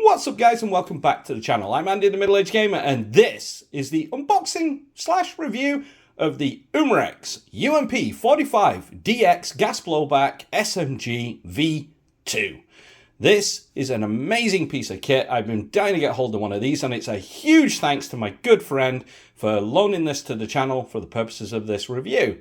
What's up guys and welcome back to the channel. I'm Andy the Middle Aged Gamer and this is the unboxing / review of the Umarex UMP 45 DX gas blowback SMG V2. This is an amazing piece of kit. I've been dying to get hold of one of these and it's a huge thanks to my good friend for loaning this to the channel for the purposes of this review.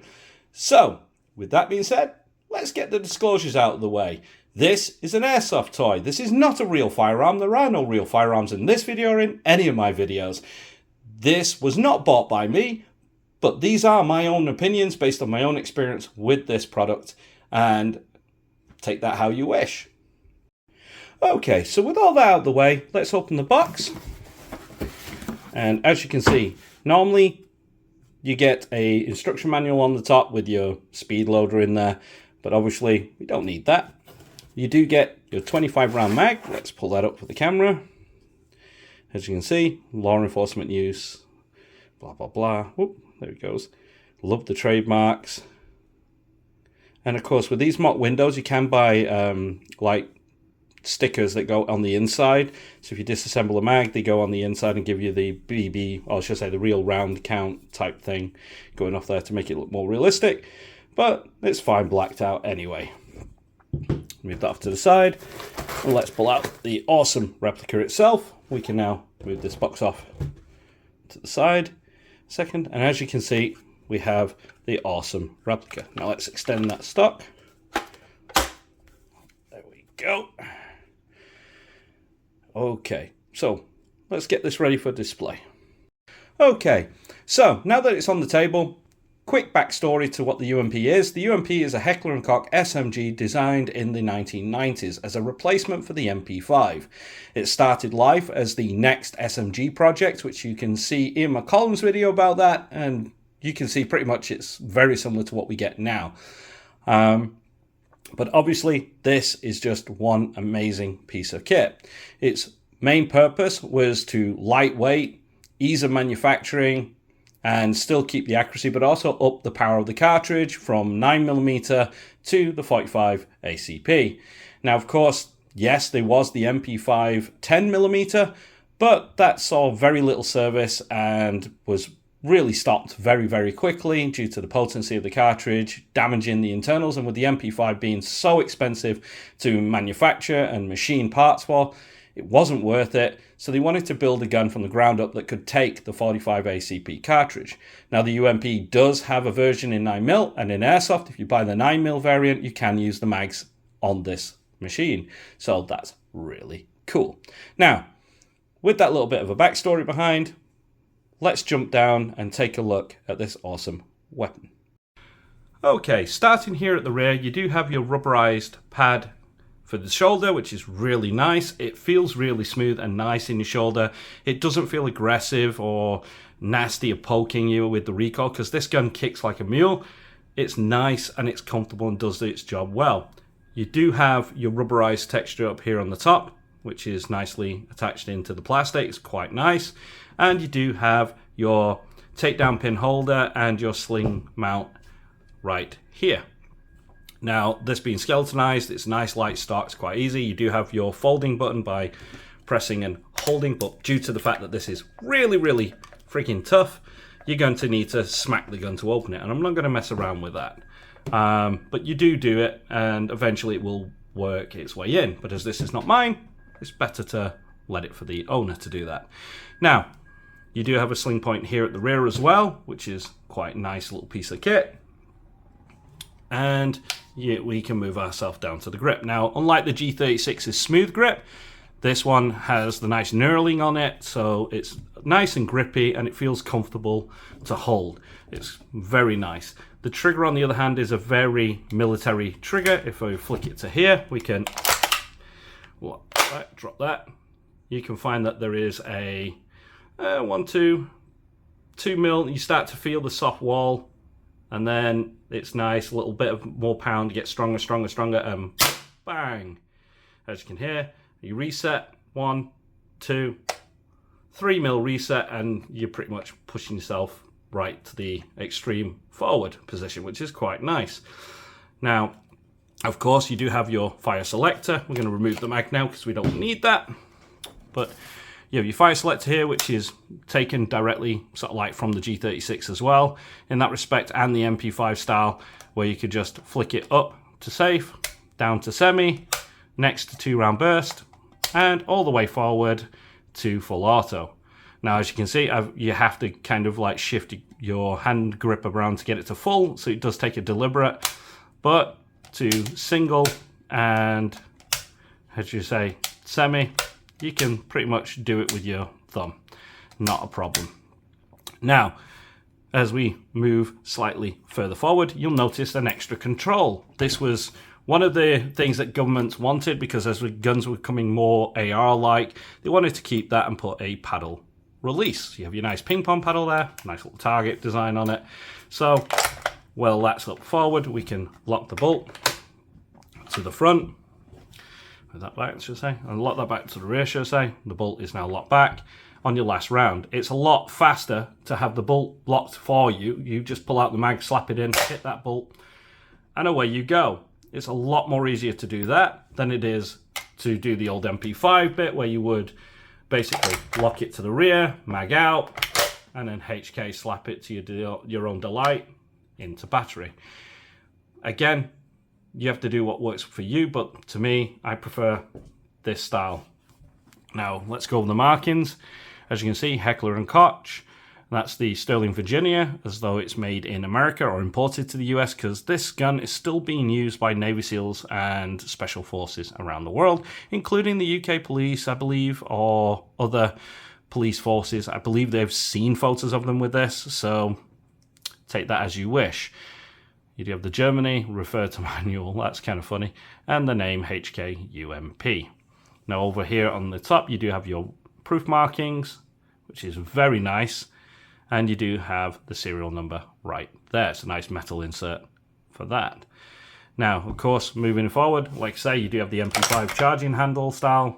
So with that being said, let's get the disclosures out of the way. This is an airsoft toy. This is not a real firearm. There are no real firearms in this video or in any of my videos. This was not bought by me, but these are my own opinions based on my own experience with this product, and take that how you wish. Okay, so with all that out of the way, let's open the box. And as you can see, normally you get a instruction manual on the top with your speed loader in there, but obviously we don't need that. You do get your 25 round mag. Let's pull that up for the camera. As you can see, law enforcement use, blah, blah, blah. Whoop, there it goes. Love the trademarks. And of course, with these mock windows, you can buy like stickers that go on the inside. So if you disassemble a mag, they go on the inside and give you the BB, or should I say the real round count type thing going off there to make it look more realistic. But it's fine blacked out anyway. Move that off to the side and let's pull out the awesome replica itself. We can now move this box off to the side second, and as you can see we have the awesome replica. Now let's extend that stock. There we go. Okay, so let's get this ready for display. Okay, so now that it's on the table, quick backstory to what the UMP is. The UMP is a Heckler & Koch SMG designed in the 1990s as a replacement for the MP5. It started life as the Next SMG project, which you can see in my Collins video about that, and you can see pretty much it's very similar to what we get now. But obviously this is just one amazing piece of kit. Its main purpose was to lightweight, ease of manufacturing, and still keep the accuracy, but also up the power of the cartridge from 9mm to the 45 ACP. Now, of course, yes, there was the MP5 10mm, but that saw very little service and was really stopped very, very quickly due to the potency of the cartridge, damaging the internals, and with the MP5 being so expensive to manufacture and machine parts for, it wasn't worth it, so they wanted to build a gun from the ground up that could take the 45 ACP cartridge. Now the UMP does have a version in 9mm, and in Airsoft, if you buy the 9mm variant, you can use the mags on this machine. So that's really cool. Now, with that little bit of a backstory behind, let's jump down and take a look at this awesome weapon. Okay, starting here at the rear, you do have your rubberized pad for the shoulder, which is really nice. It feels really smooth and nice in your shoulder. It doesn't feel aggressive or nasty or poking you with the recoil, because this gun kicks like a mule. It's nice and it's comfortable and does its job well. You do have your rubberized texture up here on the top, which is nicely attached into the plastic. It's quite nice. And you do have your takedown pin holder and your sling mount right here. Now, this being skeletonized, it's nice light stock, it's quite easy. You do have your folding button by pressing and holding, but due to the fact that this is really, really freaking tough, you're going to need to smack the gun to open it, and I'm not going to mess around with that. But you do it, and eventually it will work its way in. But as this is not mine, it's better to let it for the owner to do that. Now, you do have a sling point here at the rear as well, which is quite a nice little piece of kit. And we can move ourselves down to the grip. Now, unlike the G36's smooth grip, this one has the nice knurling on it, so it's nice and grippy and it feels comfortable to hold. It's very nice. The trigger, on the other hand, is a very military trigger. If I flick it to here, we can drop that. You can find that there is a 2 mil. You start to feel the soft wall, and then it's nice, a little bit of more pound, you get stronger, and bang. As you can hear, you reset, 1, 2, 3 mil reset, and you're pretty much pushing yourself right to the extreme forward position, which is quite nice. Now, of course, you do have your fire selector. We're going to remove the mag now because we don't need that. But you have your fire selector here, which is taken directly sort of like from the G36 as well in that respect, and the MP5 style, where you could just flick it up to safe, down to semi, next to 2-round burst, and all the way forward to full auto. Now, as you can see, you have to kind of like shift your hand grip around to get it to full, so it does take a deliberate, but to single and, as you say, semi, you can pretty much do it with your thumb. Not a problem. Now, as we move slightly further forward, you'll notice an extra control. This was one of the things that governments wanted, because as the guns were becoming more AR-like, they wanted to keep that and put a paddle release. You have your nice ping pong paddle there, nice little target design on it. So, well, that's up forward. We can lock the bolt to the front. Put that back, should I say, and lock that back to the rear, should I say. The bolt is now locked back on your last round. It's a lot faster to have the bolt locked for you. You just pull out the mag, slap it in, hit that bolt, and away you go. It's a lot more easier to do that than it is to do the old MP5 bit, where you would basically lock it to the rear, mag out, and then HK slap it to your own delight into battery. Again, you have to do what works for you, but to me, I prefer this style. Now, let's go over the markings. As you can see, Heckler & Koch. That's the Sterling Virginia, as though it's made in America or imported to the US, because this gun is still being used by Navy SEALs and Special Forces around the world, including the UK police, I believe, or other police forces. I believe they've seen photos of them with this, so take that as you wish. You do have the Germany, refer to manual, that's kind of funny, and the name HK UMP. Now over here on the top, you do have your proof markings, which is very nice, and you do have the serial number right there. It's a nice metal insert for that. Now, of course, moving forward, like I say, you do have the MP5 charging handle style,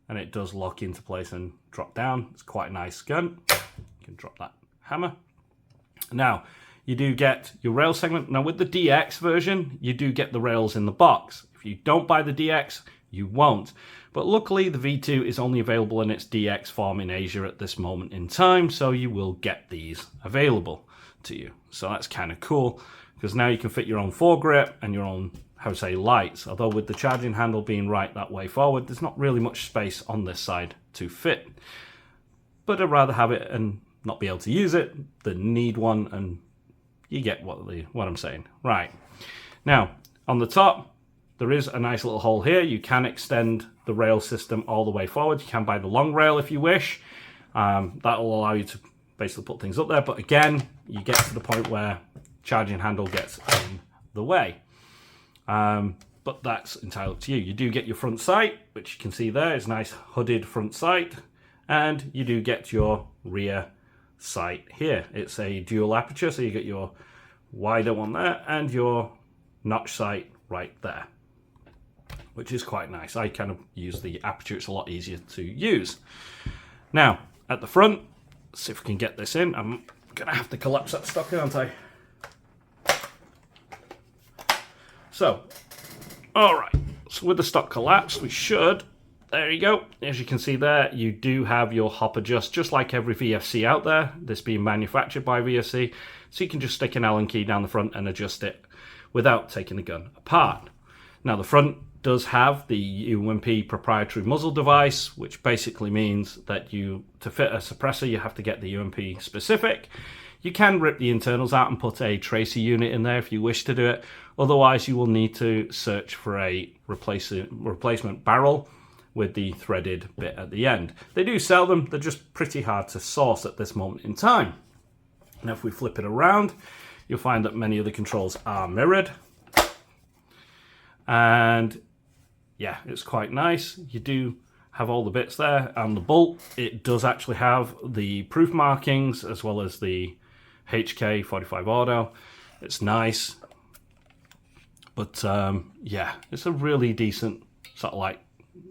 and it does lock into place and drop down. It's quite a nice gun. You can drop that hammer. Now, you do get your rail segment. Now, with the DX version, you do get the rails in the box. If you don't buy the DX, you won't. But luckily, the V2 is only available in its DX form in Asia at this moment in time, so you will get these available to you. So that's kind of cool, because now you can fit your own foregrip and your own, how to say, lights. Although with the charging handle being right that way forward, there's not really much space on this side to fit. But I'd rather have it and not be able to use it than need one, and you get what I'm saying. Right. Now, on the top, there is a nice little hole here. You can extend the rail system all the way forward. You can buy the long rail if you wish. That will allow you to basically put things up there. But again, you get to the point where charging handle gets in the way. But that's entirely up to you. You do get your front sight, which you can see there is nice hooded front sight. And you do get your rear sight here. It's a dual aperture, so you get your wider one there and your notch sight right there, which is quite nice. I kind of use the aperture, it's a lot easier to use. Now, at the front, let's see if we can get this in. I'm gonna have to collapse that stock, aren't I? So, all right, so with the stock collapsed, we should, there you go. As you can see there, you do have your hop adjust, just like every VFC out there, this being manufactured by VFC, so you can just stick an Allen key down the front and adjust it without taking the gun apart. Now, the front does have the UMP proprietary muzzle device, which basically means that to fit a suppressor, you have to get the UMP specific. You can rip the internals out and put a tracer unit in there if you wish to do it. Otherwise, you will need to search for a replacement barrel with the threaded bit at the end. They do sell them, they're just pretty hard to source at this moment in time. Now, if we flip it around, you'll find that many of the controls are mirrored. And yeah, it's quite nice. You do have all the bits there, and the bolt, it does actually have the proof markings as well as the HK 45 auto. It's nice, but yeah, it's a really decent sort of like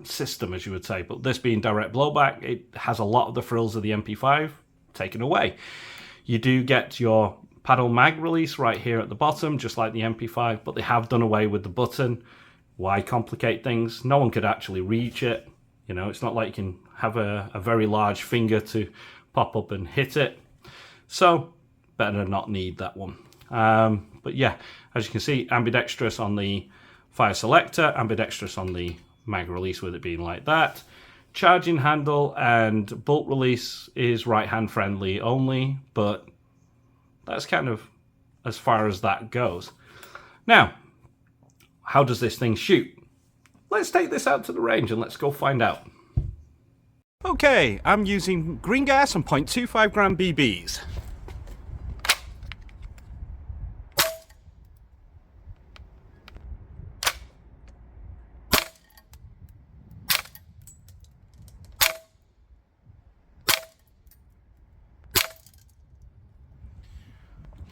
system, as you would say. But this being direct blowback, it has a lot of the frills of the MP5 taken away. You do get your paddle mag release right here at the bottom, just like the MP5, but they have done away with the button. Why complicate things? No one could actually reach it. You know, it's not like you can have a very large finger to pop up and hit it. So better not need that one. But yeah, as you can see, ambidextrous on the fire selector, ambidextrous on the mag release with it being like that. Charging handle and bolt release is right hand friendly only, but that's kind of as far as that goes. Now, how does this thing shoot? Let's take this out to the range and let's go find out. Okay, I'm using green gas and 0.25 gram BBs.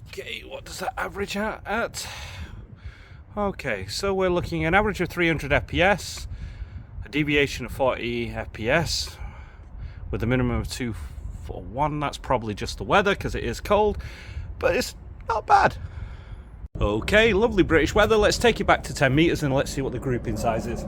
Okay, what does that average out at? Okay, so we're looking at an average of 300 FPS, a deviation of 40 FPS, with a minimum of 241. That's probably just the weather because it is cold, but it's not bad. Okay, lovely British weather. Let's take it back to 10 meters and let's see what the grouping size is.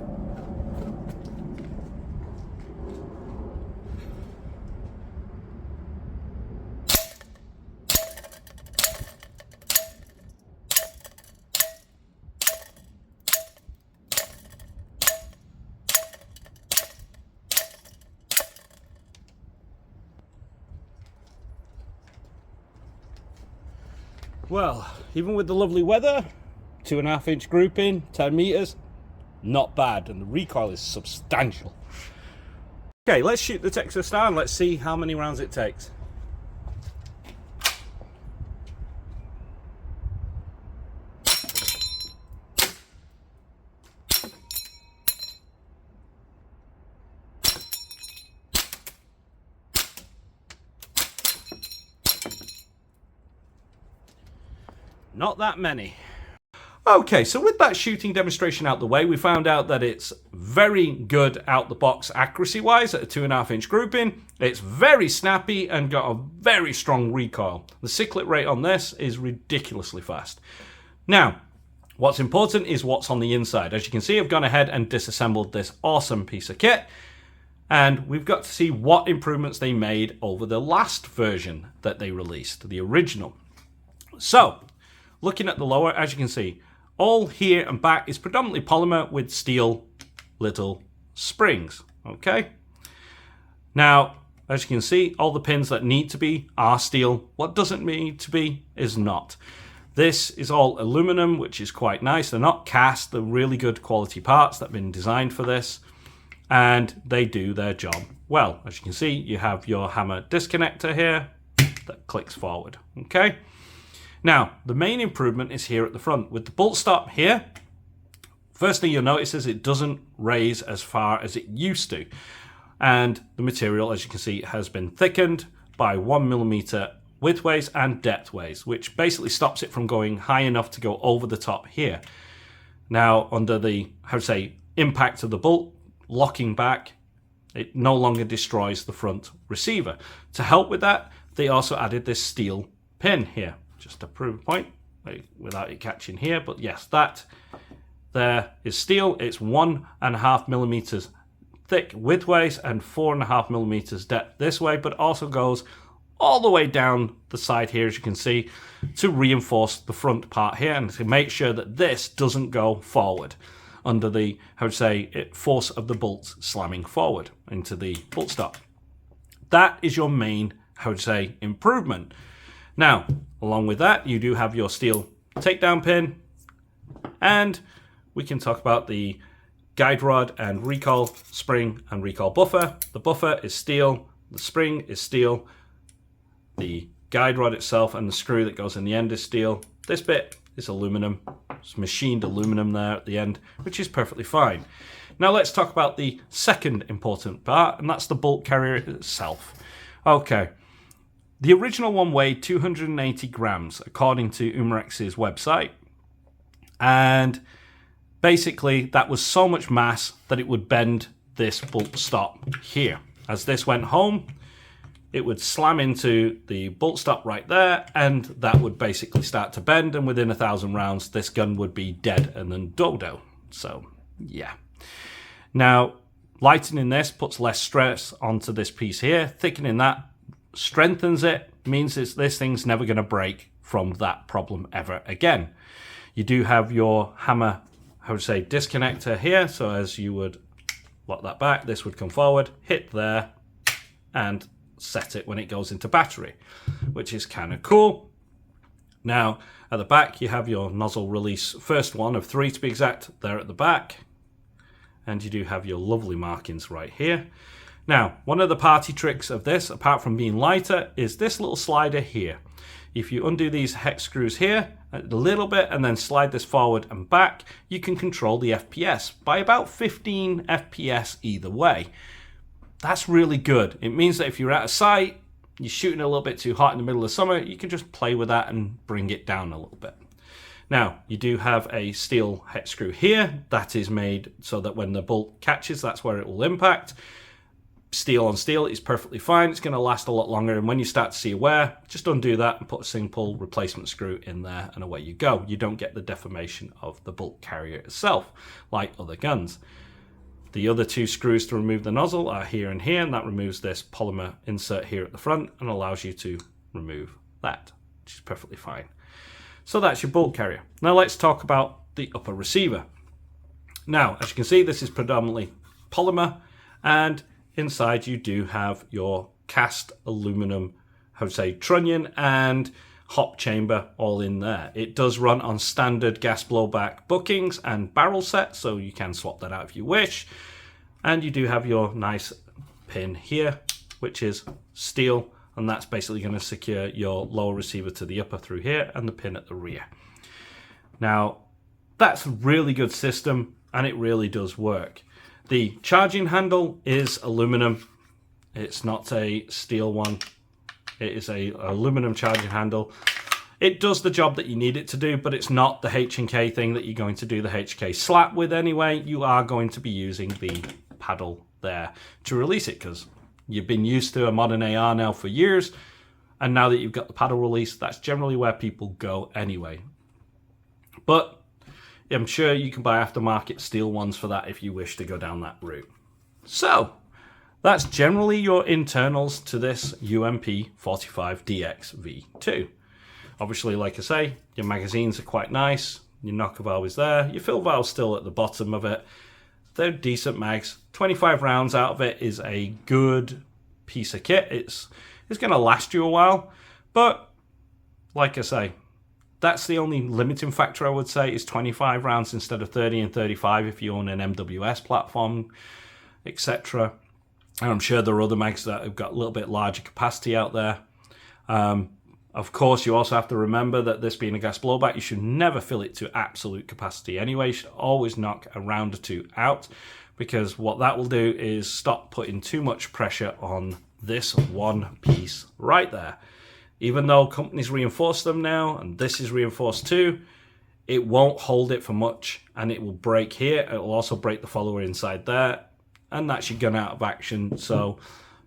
Well, even with the lovely weather, 2.5 inch grouping, 10 meters, not bad, and the recoil is substantial. Okay, let's shoot the Texas Star and let's see how many rounds it takes. Not that many. Okay, so with that shooting demonstration out the way, we found out that it's very good out the box accuracy wise at a 2.5 inch grouping. It's very snappy and got a very strong recoil. The cyclic rate on this is ridiculously fast. Now, what's important is what's on the inside. As you can see, I've gone ahead and disassembled this awesome piece of kit, and we've got to see what improvements they made over the last version that they released, the original. So, looking at the lower, as you can see, all here and back is predominantly polymer with steel little springs, okay? Now, as you can see, all the pins that need to be are steel. What doesn't need to be is not. This is all aluminum, which is quite nice. They're not cast, they're really good quality parts that have been designed for this, and they do their job well. As you can see, you have your hammer disconnector here that clicks forward, okay? Now, the main improvement is here at the front. With the bolt stop here, first thing you'll notice is it doesn't raise as far as it used to. And the material, as you can see, has been thickened by 1mm widthways and depthways, which basically stops it from going high enough to go over the top here. Now, under the, impact of the bolt locking back, it no longer destroys the front receiver. To help with that, they also added this steel pin here. Just to prove a point, without it catching here, but yes, that there is steel. It's 1.5mm thick widthways and 4.5mm depth this way, but also goes all the way down the side here, as you can see, to reinforce the front part here and to make sure that this doesn't go forward under the, force of the bolts slamming forward into the bolt stop. That is your main, improvement. Now, along with that, you do have your steel takedown pin, and we can talk about the guide rod and recoil spring and recoil buffer. The buffer is steel, the spring is steel, the guide rod itself and the screw that goes in the end is steel. This bit is aluminum. It's machined aluminum there at the end, which is perfectly fine. Now let's talk about the second important part, and that's the bolt carrier itself. Okay. The original one weighed 280 grams, according to Umarex's website. And basically, that was so much mass that it would bend this bolt stop here. As this went home, it would slam into the bolt stop right there, and that would basically start to bend, and within 1,000 rounds, this gun would be dead and then dodo. So, yeah. Now, Lightening this puts less stress onto this piece here. Thickening that strengthens it, means this thing's never going to break from that problem ever again. You do have your hammer, I would say, disconnector here. So as you would lock that back, this would come forward, hit there, and set it when it goes into battery, which is kind of cool. Now, at the back, you have your nozzle release, first one of 3 to be exact, there at the back. And you do have your lovely markings right here. Now, one of the party tricks of this, apart from being lighter, is this little slider here. If you undo these hex screws here a little bit and then slide this forward and back, you can control the FPS by about 15 FPS either way. That's really good. It means that if you're out of sight, you're shooting a little bit too hot in the middle of summer, you can just play with that and bring it down a little bit. Now, you do have a steel hex screw here. That is made so that when the bolt catches, that's where it will impact. Steel on steel is perfectly fine. It's going to last a lot longer. And when you start to see a wear, just undo that and put a simple replacement screw in there, and away you go. You don't get the deformation of the bolt carrier itself, like other guns. The other 2 screws to remove the nozzle are here and here, and that removes this polymer insert here at the front and allows you to remove that, which is perfectly fine. So that's your bolt carrier. Now let's talk about the upper receiver. Now, as you can see, this is predominantly polymer, and inside you do have your cast aluminum, I would say, trunnion and hop chamber all in there. It does run on standard gas blowback bookings and barrel sets, so you can swap that out if you wish. And you do have your nice pin here, which is steel, and that's basically going to secure your lower receiver to the upper through here and the pin at the rear. Now, that's a really good system, and it really does work. The charging handle is aluminum. It's not a steel one. It is a aluminum charging handle. It does the job that you need it to do, but it's not the H&K thing that you're going to do the HK slap with anyway. You are going to be using the paddle there to release it, because you've been used to a modern AR now for years, and now that you've got the paddle release, that's generally where people go anyway. But I'm sure you can buy aftermarket steel ones for that if you wish to go down that route. So that's generally your internals to this UMP 45 DX V2. Obviously, like I say, your magazines are quite nice. Your knocker valve is there. Your fill valve's still at the bottom of it. They're decent mags. 25 rounds out of it is a good piece of kit. It's going to last you a while. But like I say, that's the only limiting factor I would say, is 25 rounds instead of 30 and 35 if you own an MWS platform, etc. And I'm sure there are other mags that have got a little bit larger capacity out there. Of course, you also have to remember that this being a gas blowback, you should never fill it to absolute capacity anyway. You should always knock a round or 2 out, because what that will do is stop putting too much pressure on this one piece right there. Even though companies reinforce them now, and this is reinforced too, it won't hold it for much, and it will break here. It will also break the follower inside there, and that's your gun out of action. So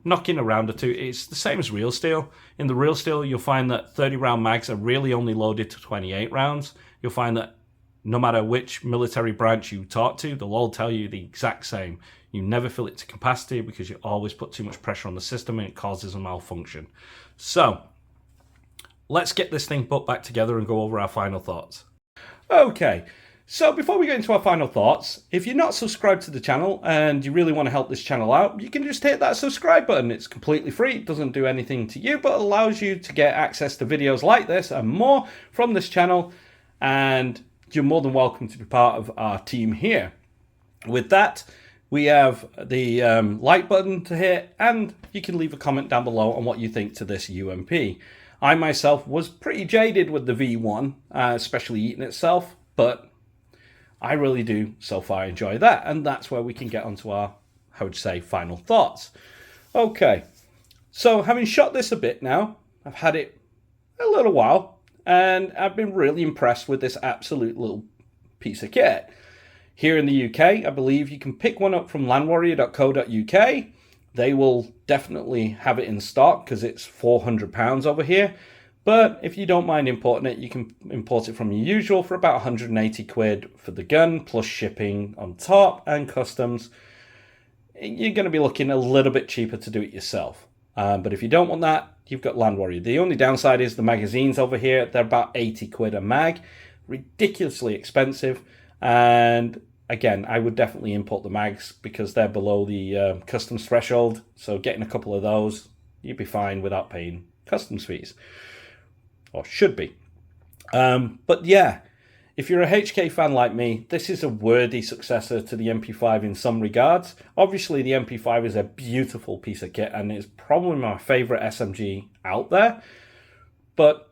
knocking a round or 2, it's the same as real steel. In the real steel, you'll find that 30 round mags are really only loaded to 28 rounds. You'll find that no matter which military branch you talk to, they'll all tell you the exact same. You never fill it to capacity, because you always put too much pressure on the system and it causes a malfunction. So let's get this thing put back together and go over our final thoughts. Okay, so before we get into our final thoughts, if you're not subscribed to the channel and you really want to help this channel out, you can just hit that subscribe button. It's completely free. It doesn't do anything to you, but allows you to get access to videos like this and more from this channel. And you're more than welcome to be part of our team here. With that, we have the like button to hit, and you can leave a comment down below on what you think to this UMP. I myself was pretty jaded with the V1, especially eating itself, but I really do so far enjoy that, and that's where we can get onto our, I would say, final thoughts. Okay, so having shot this a bit now, I've had it a little while, and I've been really impressed with this absolute little piece of kit. Here in the UK, I believe you can pick one up from landwarrior.co.uk. They will definitely have it in stock because it's £400 over here. But if you don't mind importing it, you can import it from your usual for about 180 quid for the gun, plus shipping on top and customs. you're going to be looking a little bit cheaper to do it yourself. But if you don't want that, you've got Land Warrior. The only downside is the magazines over here. They're about 80 quid a mag, ridiculously expensive. And again, I would definitely import the mags because they're below the customs threshold. So getting a couple of those, you'd be fine without paying customs fees, or should be. But yeah, if you're a HK fan like me, this is a worthy successor to the MP5 in some regards. Obviously, the MP5 is a beautiful piece of kit and it's probably my favorite SMG out there. But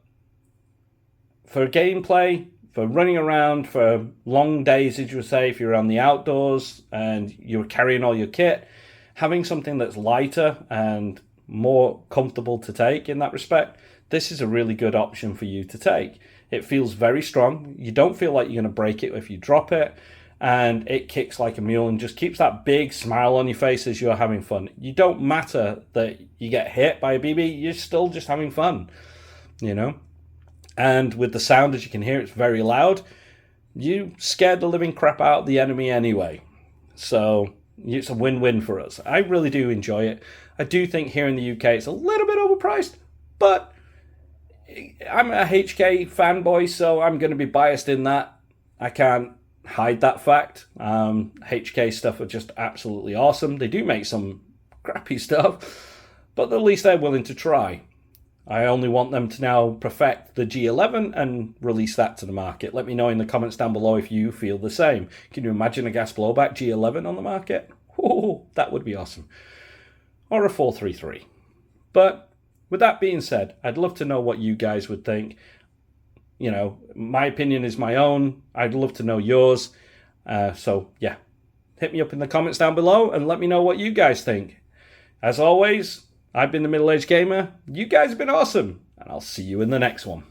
for gameplay, for running around, for long days, as you would say, if you're on the outdoors and you're carrying all your kit, having something that's lighter and more comfortable to take in that respect, this is a really good option for you to take. It feels very strong. You don't feel like you're going to break it if you drop it. And it kicks like a mule and just keeps that big smile on your face as you're having fun. You don't matter that you get hit by a BB, you're still just having fun, you know? And with the sound, as you can hear, it's very loud. You scared the living crap out of the enemy anyway. So it's a win-win for us. I really do enjoy it. I do think here in the UK it's a little bit overpriced, but I'm a HK fanboy, so I'm going to be biased in that. I can't hide that fact. HK stuff are just absolutely awesome. They do make some crappy stuff, but at least they're willing to try. I only want them to now perfect the G11 and release that to the market. Let me know in the comments down below if you feel the same. Can you imagine a gas blowback G11 on the market? Oh, that would be awesome. Or a 433. But with that being said, I'd love to know what you guys would think. You know, my opinion is my own. I'd love to know yours. So, yeah, hit me up in the comments down below and let me know what you guys think. As always, I've been the Middle Aged Gamer. You guys have been awesome, and I'll see you in the next one.